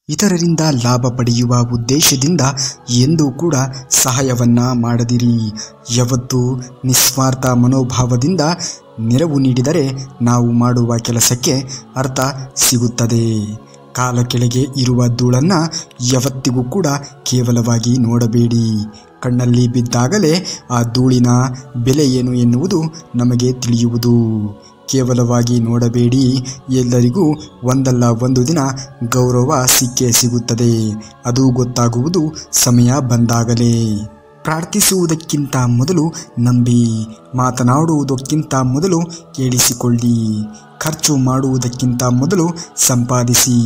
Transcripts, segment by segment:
ಇತರರಿಂದ ಲಾಭ ಪಡೆಯುವ ಉದ್ದೇಶದಿಂದ ಎಂದೂ ಕೂಡ ಸಹಾಯವನ್ನ ಮಾಡದಿರಿ. ಯಾವತ್ತೂ ನಿಸ್ವಾರ್ಥ ಮನೋಭಾವದಿಂದ ನೆರವು ನೀಡಿದರೆ ನಾವು ಮಾಡುವ ಕೆಲಸಕ್ಕೆ ಅರ್ಥ ಸಿಗುತ್ತದೆ. ಕಾಲ ಕೆಳಗೆ ಇರುವ ಧೂಳನ್ನು ಯಾವತ್ತಿಗೂ ಕೂಡ ಕೇವಲವಾಗಿ ನೋಡಬೇಡಿ. ಕಣ್ಣಲ್ಲಿ ಬಿದ್ದಾಗಲೇ ಆ ಧೂಳಿನ ಬೆಲೆ ಏನು ಎನ್ನುವುದು ನಮಗೆ ತಿಳಿಯುವುದು. ಕೇವಲವಾಗಿ ನೋಡಬೇಡಿ. ಎಲ್ಲರಿಗೂ ಒಂದಲ್ಲ ಒಂದು ದಿನ ಗೌರವ ಸಿಕ್ಕೇ ಸಿಗುತ್ತದೆ. ಅದು ಗೊತ್ತಾಗುವುದು ಸಮಯ ಬಂದಾಗಲೇ. ಪ್ರಾರ್ಥಿಸುವುದಕ್ಕಿಂತ ಮೊದಲು ನಂಬಿ, ಮಾತನಾಡುವುದಕ್ಕಿಂತ ಮೊದಲು ಕೇಳಿಸಿಕೊಳ್ಳಿ, ಖರ್ಚು ಮಾಡುವುದಕ್ಕಿಂತ ಮೊದಲು ಸಂಪಾದಿಸಿ,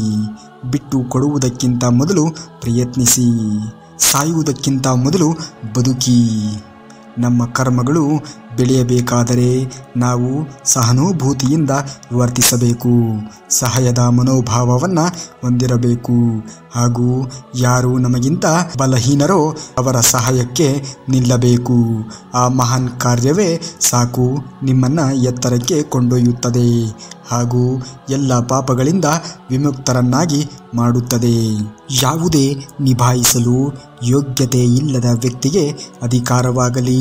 ಬಿಟ್ಟು ಕೊಡುವುದಕ್ಕಿಂತ ಮೊದಲು ಪ್ರಯತ್ನಿಸಿ, ಸಾಯುವುದಕ್ಕಿಂತ ಮೊದಲು ಬದುಕಿ. ನಮ್ಮ ಕರ್ಮಗಳು ಬೆಳೆಯಬೇಕಾದರೆ ನಾವು ಸಹಾನುಭೂತಿಯಿಂದ ವರ್ತಿಸಬೇಕು, ಸಹಾಯದ ಮನೋಭಾವವನ್ನು ಹೊಂದಿರಬೇಕು ಹಾಗೂ ಯಾರು ನಮಗಿಂತ ಬಲಹೀನರೋ ಅವರ ಸಹಾಯಕ್ಕೆ ನಿಲ್ಲಬೇಕು. ಆ ಮಹಾನ್ ಕಾರ್ಯವೇ ಸಾಕು ನಿಮ್ಮನ್ನು ಎತ್ತರಕ್ಕೆ ಕೊಂಡೊಯ್ಯುತ್ತದೆ ಹಾಗೂ ಎಲ್ಲ ಪಾಪಗಳಿಂದ ವಿಮುಕ್ತರನ್ನಾಗಿ ಮಾಡುತ್ತದೆ. ಯಾವುದೇ ನಿಭಾಯಿಸಲು ಯೋಗ್ಯತೆ ಇಲ್ಲದ ವ್ಯಕ್ತಿಗೆ ಅಧಿಕಾರವಾಗಲಿ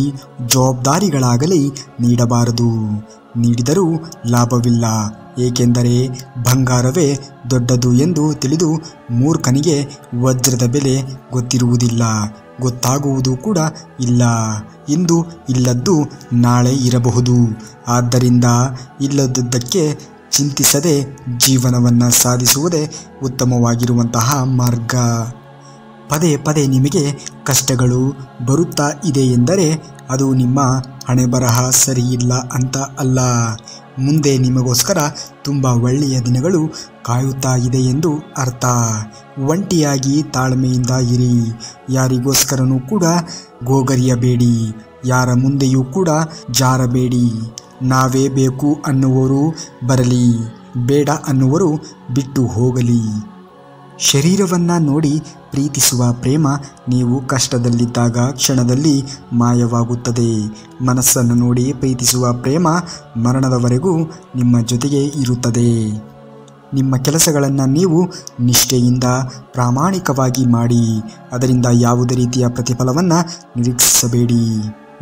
ಜವಾಬ್ದಾರಿಗಳಾಗಲಿ ನೀಡಬಾರದು. ನೀಡಿದರೂ ಲಾಭವಿಲ್ಲ. ಏಕೆಂದರೆ ಬಂಗಾರವೇ ದೊಡ್ಡದು ಎಂದು ತಿಳಿದು ಮೂರ್ಖನಿಗೆ ವಜ್ರದ ಬೆಲೆ ಗೊತ್ತಿರುವುದಿಲ್ಲ, ಗೊತ್ತಾಗುವುದು ಕೂಡ ಇಲ್ಲ. ಇಂದು ಇಲ್ಲದ್ದು ನಾಳೆ ಇರಬಹುದು. ಆದ್ದರಿಂದ ಇಲ್ಲದದ್ದಕ್ಕೆ ಚಿಂತಿಸದೆ ಜೀವನವನ್ನು ಸಾಧಿಸುವುದೇ ಉತ್ತಮವಾಗಿರುವಂತಹ ಮಾರ್ಗ. ಪದೇ ಪದೇ ನಿಮಗೆ ಕಷ್ಟಗಳು ಬರುತ್ತಾ ಇದೆ ಎಂದರೆ ಅದು ನಿಮ್ಮ ಹಣೆಬರಹ ಸರಿಯಿಲ್ಲ ಅಂತ ಅಲ್ಲ. ಮುಂದೆ ನಿಮಗೋಸ್ಕರ ತುಂಬ ಒಳ್ಳೆಯ ದಿನಗಳು ಕಾಯುತ್ತಾ ಇದೆ ಎಂದು ಅರ್ಥ. ಒಂಟಿಯಾಗಿ ತಾಳ್ಮೆಯಿಂದ ಇರಿ. ಯಾರಿಗೋಸ್ಕರನೂ ಕೂಡ ಗೋಗರಿಯಬೇಡಿ. ಯಾರ ಮುಂದೆಯೂ ಕೂಡ ಜಾರಬೇಡಿ. ನಾವೇ ಬೇಕು ಅನ್ನುವರು ಬರಲಿ, ಬೇಡ ಅನ್ನುವರು ಬಿಟ್ಟು ಹೋಗಲಿ. ಶರೀರವನ್ನು ನೋಡಿ ಪ್ರೀತಿಸುವ ಪ್ರೇಮ ನೀವು ಕಷ್ಟದಲ್ಲಿದ್ದಾಗ ಕ್ಷಣದಲ್ಲಿ ಮಾಯವಾಗುತ್ತದೆ. ಮನಸ್ಸನ್ನು ನೋಡಿ ಪ್ರೀತಿಸುವ ಪ್ರೇಮ ಮರಣದವರೆಗೂ ನಿಮ್ಮ ಜೊತೆಗೆ ಇರುತ್ತದೆ. ನಿಮ್ಮ ಕೆಲಸಗಳನ್ನು ನೀವು ನಿಷ್ಠೆಯಿಂದ ಪ್ರಾಮಾಣಿಕವಾಗಿ ಮಾಡಿ. ಅದರಿಂದ ಯಾವುದೇ ರೀತಿಯ ಪ್ರತಿಫಲವನ್ನು ನಿರೀಕ್ಷಿಸಬೇಡಿ.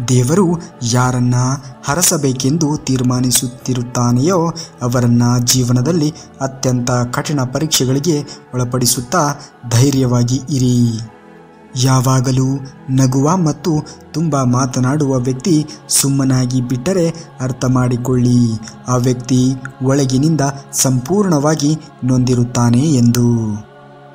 ದೇವರು ಯಾರನ್ನ ಹರಸಬೇಕೆಂದು ತೀರ್ಮಾನಿಸುತ್ತಿರುತ್ತಾನೆಯೋ ಅವರನ್ನು ಜೀವನದಲ್ಲಿ ಅತ್ಯಂತ ಕಠಿಣ ಪರೀಕ್ಷೆಗಳಿಗೆ ಒಳಪಡಿಸುತ್ತಾ ಧೈರ್ಯವಾಗಿ ಇರಿ. ಯಾವಾಗಲೂ ನಗುವ ಮತ್ತು ತುಂಬ ಮಾತನಾಡುವ ವ್ಯಕ್ತಿ ಸುಮ್ಮನಾಗಿ ಬಿಟ್ಟರೆ ಅರ್ಥ ಮಾಡಿಕೊಳ್ಳಿ, ಆ ವ್ಯಕ್ತಿ ಒಳಗಿನಿಂದ ಸಂಪೂರ್ಣವಾಗಿ ನೊಂದಿರುತ್ತಾನೆ ಎಂದು.